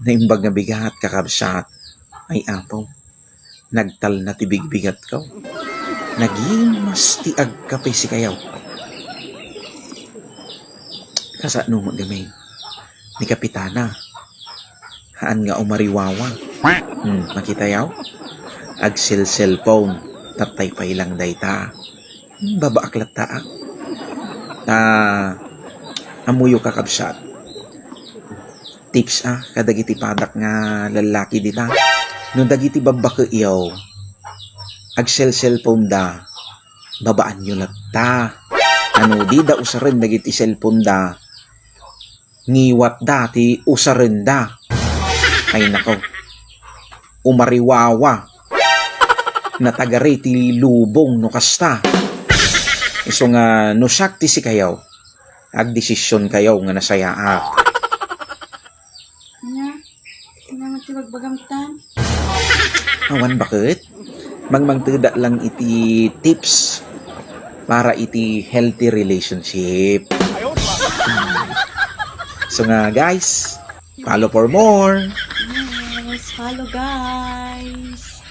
Naimbag nga bigat kakabsat. Ay apaw, nagtal na tibig-bigat ka. Naging mas tiag kape si kayaw. Kasano mo gamay ni Kapitana. Haan nga umariwawa. Makita yaw? Ag cellphone. Tatay pa ilang dayta. Babaaklat ta. Amuyo kakabsat. Tips kadagiti padak nga lalaki dita. Nung dagiti babaka iyaw. Ag cellphone da. Babaan nyo latta. Ano di da usaren dagiti cellphone da. Ngiwat dati usaren da. Ay nako. Umariwawa. Natagari ti lubong no kasta. Iso nga no sakti si kayaw. Ag desisyon kayaw nga nasayaa. Ina mo ti magbagamtan. Awan bakit? Mangmangtuda lang iti tips para iti healthy relationship. So nga guys, follow for more. Yes, follow guys.